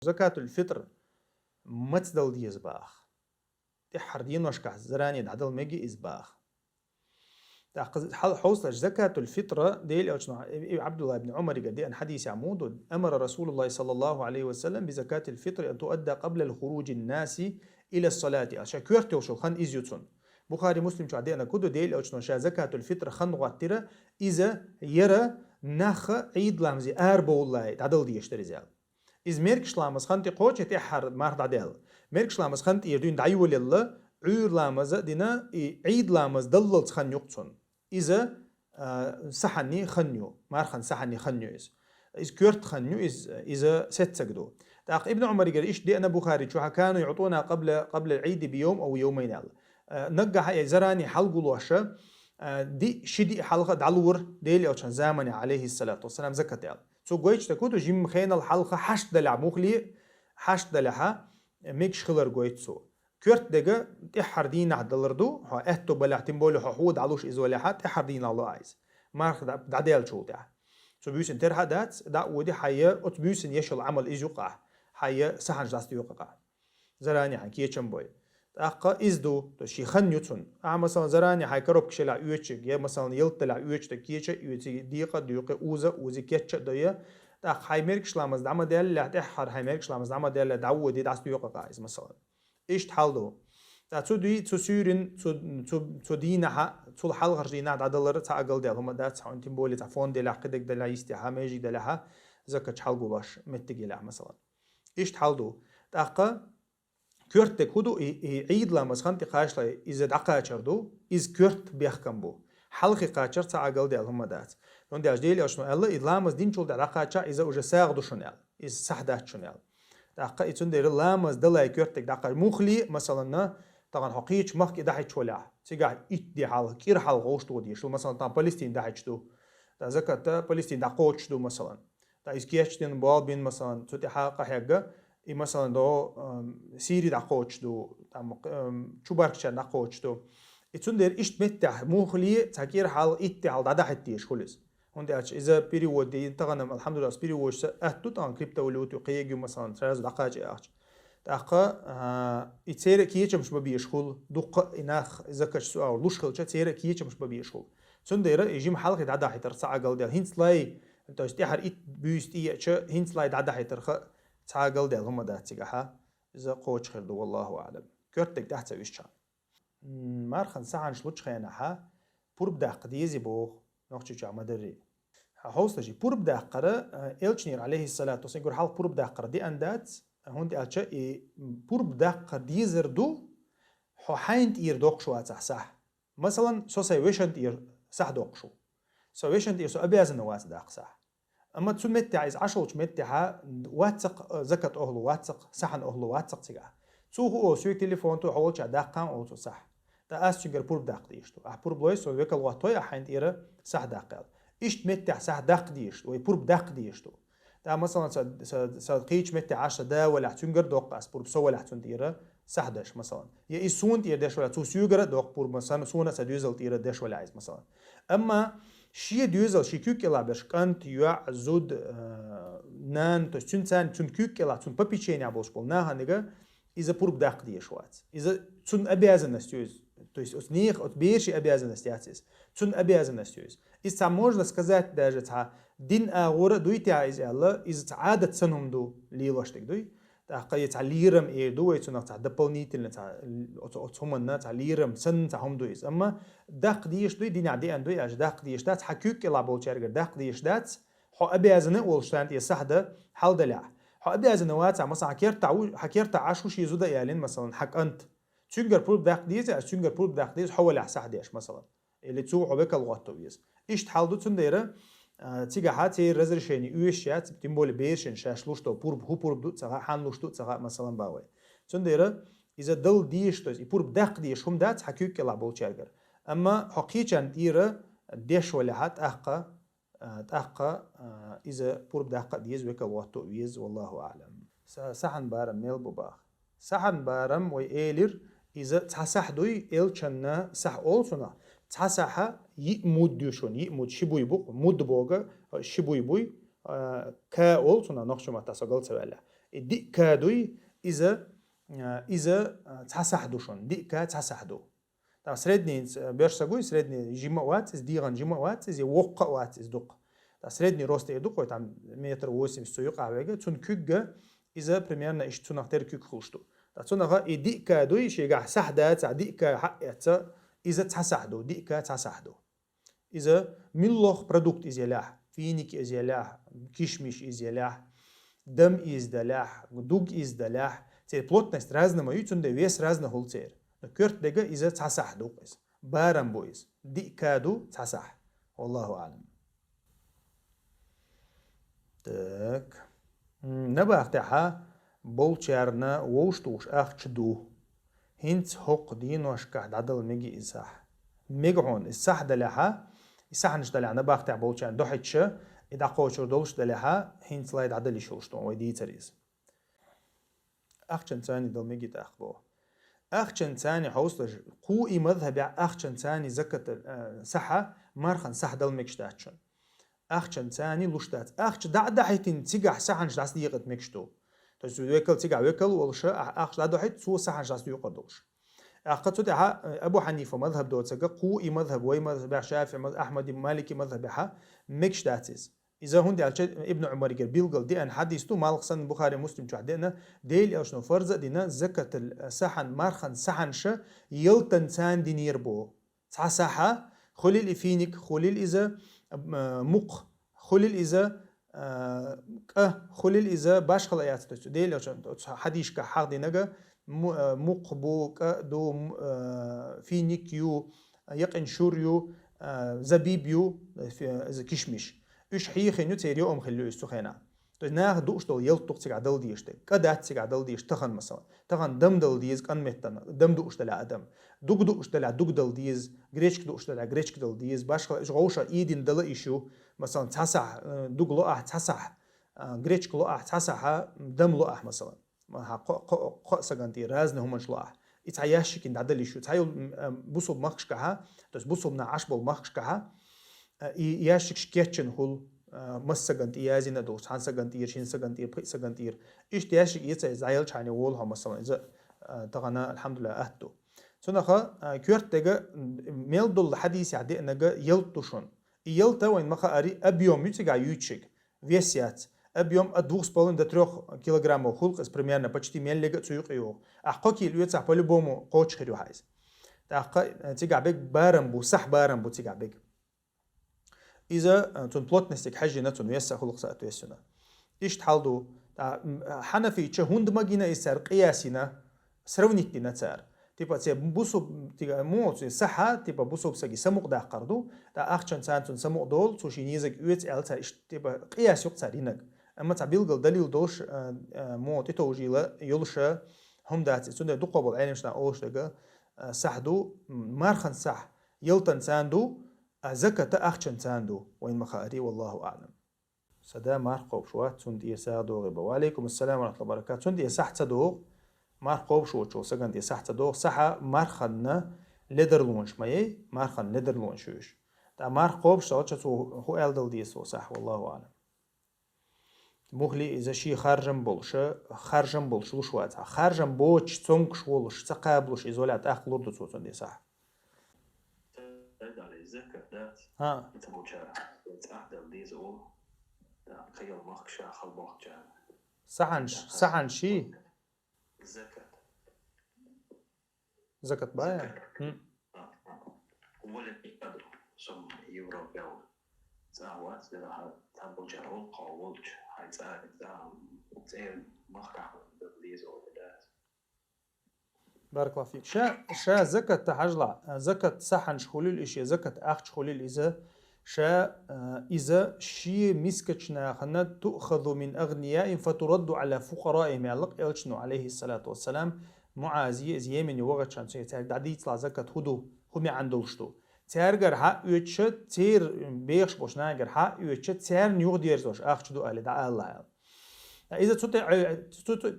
زكاة الفطر متدل دي إزباخ تحر دين وشكح زراني دعدل مجي إزباخ حوصلة زكاة الفطرة ديل عبد الله بن عمر قد أن حديث عمود أمر رسول الله صلى الله عليه وسلم بزكاة الفطر أن تؤدى قبل الخروج الناس إلى الصلاة أشكرت وشو خن إزيوتون بخاري مسلم شو عدينا كدو ديل أو شا زكاة الفطر خن غاترة إذا يرى نخ عيد لامزي أربو الله دعدل دي يشتري زال إز ميركش لامز خنتي قوش تحر مارد عدل ميركش لامز خنتي يردون دعيو لله عور لامز دينا عيد لامز دلل خن يقصن إذا سحني خنيو مارخن سحني خنيو إز كورت خنيو إذا ست سجدو تاق ابن عمر قال إيش دي أنا بخاري شو كانوا يعطونا قبل العيد بيوم أو يومين نجح زراني حلقوا لوشة دي شدي حلقة دعلور ديلي أو كان زمن عليه الصلاة والسلام زكاة سو قويش تكودو جيم خين الحلقة حشد دلع مخلي حشد دلعها ميكش خلر قويت سو كورت دقة تحر دين عدلردو ها اهتو بلعتين بولو حود علوش إزوليحات تحر دين الله عايز مارخ دعديل شو ده سو بيوسن ترها دات دا ودي حيا أتبيوسن يشل عمل إزوقع حيا سحن جاست يوقع زراني عن كيتشن بوي أقا إزدو تشي خن يوتون مثلا زراني حي كروب كشلا يوتشك يا مثلا يلتلا يوتش تكيتش يوتي ديقة ديقة أوزي كيتش ديا تاق حي ميركش لامز دعما ديال لا تحر حي ميركش لامز دعما ديال دعودي داست يوقع عايز مثلا إيش تحلدو تا تودي تسيرين تدينها تول حلقة جينا عدلر تعقل ديال هما دات ساونتين بولي تعفون ديال عقدك ديال يستيها ماجي ديالها زكاة حلقو باش متجيلها مثلا إيش تحلدو تاقا كورت كودو عيد لامز خنتي قاشلا إذا دعقا چردو إز كورت بيحكم بو حلقي قاچر تعقل ديال هما دات لون ديال ديالي أشنو الله إذ لامز دين شول دعقا چا إذا وجه ساغدو شنال إز سحدات شنال دعقا إتون دير لامز دلاي كورتك دعقا مخلي مثلا طبعا حقيقة مخك دحيت شولع تيجا إدي حال كير حال غوشتو دي شو مثلا طبعا فلسطين دحيتشتو دا زكاة فلسطين دعقوتشتو مثلا دا إز كيشتين بوال بين مثلا توتي حلقة حاجة إي مثلا دو سيري دعقوتشتو شو باركشان دعقوتشتو إتون دير إشت متح مخلي تكير حال إدي حال دحيتيش خلص هوندي أش إذا بيريود دي تغنم الحمد لله بيريود أهتو طبعا كريبتو ولوتو قيجي مثلا تراز دعقاج أش دقة يتسير كيتش مش ببيشخل دقة إناخ إذا كش سؤال لوشخل تسير كيتش مش ببيشخل سنديرة يجي محل كده عدا حيتر ساعة ديال هينس لاي أنت استيحر إت بيست إيش هينس لاي عدا حيتر ساعة ديال هم ده تجاها إذا قوتش خير دو والله أعلم كرتك تحت سويش مارخن ساعة شلوتش خيانها بورب دق ديزي بوخ نوختش جا مدري هوستجي بورب دقرة إلشنير عليه الصلاة والسلام يقول حال بورب دقرة دي أندات هوندي ألشا بورب دق ديزر دو حو حينت إير دوقشو صح مثلا سو سيويشنت إير صح دوقشو سويشنت إير سو أبيازن وات دق صح أما تسو متى عايز عشوش متى ها واتسق زكاة أهلو واتسق سحن أهلو واتسق تيجا سو هو سويك تليفون تو حولش دقان أو تو صح تا أسجر بورب دق ديشتو بورب لويس سو ويكل واتوي حينت إير صح دقال إيش متى صح دق ديشتو ويبورب دق ديشتو تا مثلا سقيش متى 10 دا ولا تنجر دوق اس بور بسو ولا تنديره سحدش مثلا يا يسون تير داش ولا تو سيوجر دوق بور مثلا سونا سدوزل تير داش ولا عايز مثلا اما شي دوزل شي كوك لا باش كانت يع زود نان تسنسان تن كوك لا تن بابيتشينيا بوش بول نا هنيغا اذا بور بدق دي شوات اذا تن ابيازن استيوز то есть от них от більші обязанности ацис цун обязанности и сам можно сказать даже та дин агора дуйти айз алла из عادة سنهم دو ليلوشتك دوي تاقي تعليرم ايه دو يتسون تا дополнительно та отсуманна تعليرم سن تاهم دويز اما دق ديش دوي دين عدي ان دوي اج دق ديش دات حكوك لا بولچرگر دق ديش دات حو обязаны олштант يسحده حل دلع حو обязаны وات مثلا حكيرت عاشو شي زودا يالين مثلا حق انت تشنجر بروب داق ديز تشنجر بروب داق ديز حول احسح ديش مثلا اللي تو حبك الغطويز ايش تحلدو تنديره تيجا حاتي رزرشيني اويشيات تيمبول بيرشن شاشلوشتو بورب هو بورب دو تسغا حانلوشتو تسغا مثلا باوي تنديره اذا دل ديش تو بورب داق ديش هم دات حكيك لا بولچرگر اما حقيقه ديره ديش ولا حت احقا اذا بورب داق ديز وك الغطويز والله اعلم سحن بارم ميل بوباخ سحن بارم ويلير إذا تصح دوي إلشنا صح أولسنا تصح يمود ديوشون يمود شبوي بوق مود بوغا شبوي بوي كا أولسنا نخشوا ما تصقل سوالا دي كادوي إذا تحسحدوشون دي كا تحسحدو طبعا سردني بيرساقوي سردني جيما وات إز ديغان جيما وات إز يوقع وات إز دق سردني روست يدق ويتعم متر ووسم سويق عوجة تون كوجة إذا بريميرنا إيش تون أختار كوج خلشتو تون غا دي كادوي شيء جا سحدات دي كا حقيقة إذا تحسحدو دي كا تحسحدو إذا ملخ برودكت إز يلاح فينيك إز يلاح كيشمش إز يلاح دم إز دلاح دوج إز دلاح تي плотность разная мою тунде вес разный холцер كرت دقة إذا تصح دوقس بارم بويس دي كادو تصح والله أعلم تك نبا اختها بولشارنا ووشتوش أختشدو هنت حق دين وشكه عدل ميجي إصح ميجعون الصح دلها الصح نش دلها نبا اختها بولشار دوحتش إذا قوشر دولش دلها هنت لايد عدل يشوشتون ويدي تريز أختشن ثاني دل ميجي تأخبو أختشن ثاني حوصلش قوي مذهب أختشن ثاني زكاة صحة مرخن صح دل ميكشتاتشن أختشن ثاني لوشتات أختش دا حيتين تيجح صحنش داس ديقت ميكشتو تجد ويكل تيجح ويكل والشا أختش دا حيت سو صحنش داس ديقدوش أخذت تدعى أبو حنيفة مذهب دوت سجى قوي مذهب وي مذهب شافعي أحمد مالكي مذهبها ميكشتاتيز إذا هندي على ابن عمر قال بيلقل دي أن حديث مالك سن البخاري مسلم شو ديل أشنو فرزة دينا زكاة السحن مارخن سحنش يلتن سان دينير بو صحة خليل إفينك خليل إذا مق خليل إذا خليل إذا باش خلايات ديل أشنو حديث كحق دينا مق بو دو فينك يو يقن شوريو زبيبيو كشمش إيش حي خينو تيريو خلو يستخينا ناخ دوش دول يلتوق تيجا دل ديشتك كدات تيجا دل ديش تخن مثلا تخن دم دل ديز كان متنا دم دوش دل دم دوش دل دل ديز غريشك دوش دل غريشك دل ديز باش غوشا ايدين دل ايشو مثلا تسع دوغ لو تسع غريشك لو تسع دم لو مثلا ما قا سغانتي رازن همش لو يتعياشك ان دل ايشو تايو بوصب مخشكها تس بوصبنا عشبل مخشكها ياشك شكيتشن هول مسجنت يازينا دوس هانسجنت يرشين سجنت يبقي سجنت ير إيش تياشك يتسع زايل شاني وولها مثلا إذا تغنى الحمد لله أهدو سنخا كيرت تجا ميل دول حديث عدي نجا يلتوشون يلتا وين مخا أري أبيوم يتجا يوتشك весят объем от 2,5 до 3 килограммов хулк, примерно почти меллига цуюк. А коки люется по-любому коч хрюхайс. Так тигабек барамбу, сах барамбу тигабек. إذا تون плотностик حجي نتون ويسا خلق ساعت ويسنا. إيش تحلدو؟ حنفي تشهوند ماجينا يسار قياسنا سرونيتي نتسار. تبى تسي بوسوب تيجا مو تسي صحة تبى بوسوب سجي سموق ده قردو. تا أخشن سانتون سموق دول توشينيزك يوت ألتا إيش تبى قياس يقصرينك. أما تعبيل دليل دوش مو تتوجيله يلشة هم ده تسون دو قبل عيني مشنا أولش ده صحدو مارخن صح يلتن ساندو زكاة أخشن ساندو وين مخاري والله أعلم. سدا مارقوب شوات سندي سادو غيبا وعليكم السلام ورحمة الله وبركاته. سندي سحت سدوغ مارقوب شو سجندي سحت سدوغ صحة مارخن لدرلونش ماي مارخن لدرلونشوش. تا مارقوب شو هو ألدل ديسو صح والله أعلم. مهلي إذا شيء خارجم بولش لوشوات خارجم بوش تونكش ولش تقابلش إزولات أخلور دو سندي صح. ها صحن شي زكاة بايا ولد يقدر سم يوروبيون زاوات لها تابو جارول قاولج هاي زين مخكع بالليز أو بداس بارك الله فيك. شا زكاة تحجلع زكاة صحن شخولي الإشي زكاة أخت شخولي الإذا شا إذا شي مسكتشنا خنا تؤخذ من أغنياء فترد على فقرائهم يعلق إلشنو عليه الصلاة والسلام معازي زيمن وقت شان سيتار دعدي يطلع زكاة هدو هم عندوشتو تارجر حق يتش تير بيخش بوشنا جر حق يتش تير نيوغ ديرزوش أخت دو على دع الله إذا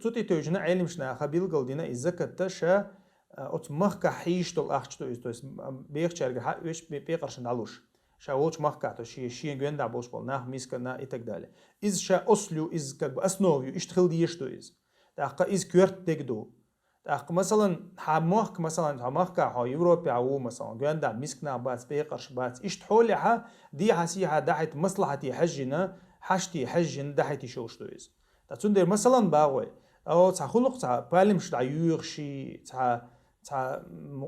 توتي توجنا علم شنا خبيل قلدينا الزكاة تشا أتمخ كحيش تل أخت دو إستوس بيخش تارجر حق يتش بيقرشن علوش شاوش مخكعته شي جوين بوش بول ناخ ميسكنا и так далее. Из ша ослю, из как бы основью, иштхил диешто из. Так из кверт тегду. Так مثلا حماخ مثلا حماخ كا يوروبا أو مثلا جوين ميسكنا بات بيقرش بات إشتحولها دي حسيها دحت مصلحتي حجنا حشتي حجن دحتي شوشتو إز. تاتوندر مثلا باوي أو تخلق تا بالمش دعيوغشي تا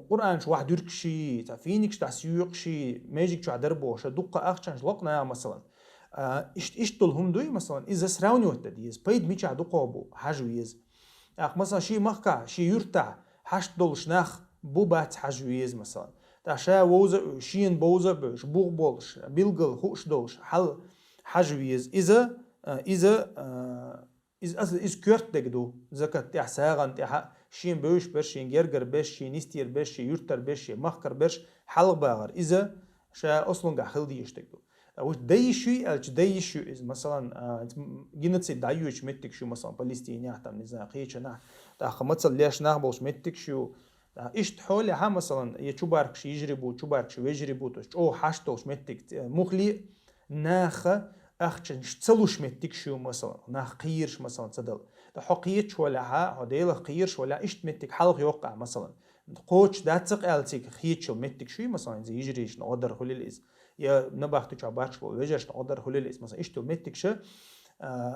قرآن شو واحد يركشي تا فينيكش تا سيوغشي ماجيك شو عدربوش دقة أخشان لقنا مثلا إشتلهم دوي مثلا إذا سراوني وتديز بيد ميش عدقوبو حجويز أخ مثلا شي مخكع شي يرتع حشت دولش ناخ بوبات حجويز مثلا تا شا ووزا شين بوزا بوش بوغ بولش بيلغل خوش دولش حل حجويز إذا كورت دقدو زكاة تاع ساغن تاع شين بوش برش شين جرجر برش شين يستير برش شين يرتر برش شين مخكر برش حلق باغر إذا شا أصلا قا خلدي يشتقدو وش دايشي الش دايشو إز مثلا جينت سي دايوش متك شو مثلا فلسطيني حتى نزاقيش نح تاخ مثلا ليش نخبوش متك شو إيش تحول ها مثلا يشوباركش يجربو شوباركش ويجربو توش أو حشتوش متك مخلي ناخ أخشن تسلوش متك شو مثلا ناخ قيرش مثلا تدل حقيتش ولا ها هديل قيرش ولا إيش متك حلق يوقع مثلا قوتش داتق ألتك خيتش متك شو مثلا زي يجريش نقدر خلي الإز يا نباخت تعبارش وجهش نقدر خلي الإز مثلا إيش متك شو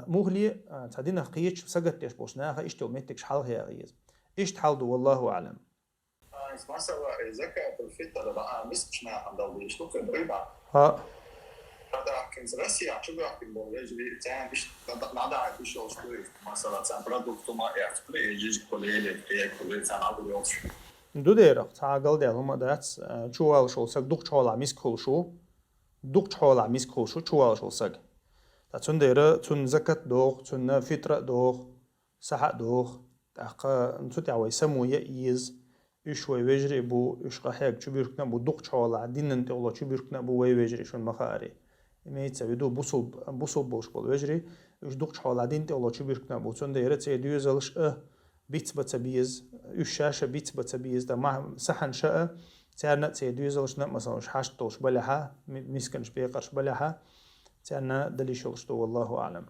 مغلي تعدينا قيتش سجت إيش بوشناها إيش متك حلق يا غيز إيش تحلدو والله أعلم. مثلا زكاة الفطر بقى مش عندهم يشتوك الربا. Kada konzervacija čuga kim bo već vi cen viš nada je više ostoji mesela cen produktuma ježiš kolege kolege cen abu yolş. دوديرق تعقل ده هما دات شوال شو سق دوق شوال عميس كل شو دوق شوال عميس كل شو شوال شو سق تون ديرة تون زكاة دوق تون فطرة دوق صحة دوق تاق نتو تعوي سمو يئيز إشوي ويجري بو إش قحيق شو بيركنا بو دوق شوال عدين انت والله شو بيركنا بو ويجري شو المخاري ميت سويدو بوصل بوش بول ويجري إش دوق شوال عدين انت والله شو بيركنا بو تون ديرة تيديو زلش بيت بتبيز الشاشة بيت بتبيز ده مع سحن شقة تعرنا تيديو زلش مثلا وش حاشتوش بلها مسكنش بيقرش بلها تعرنا دليشوش والله أعلم.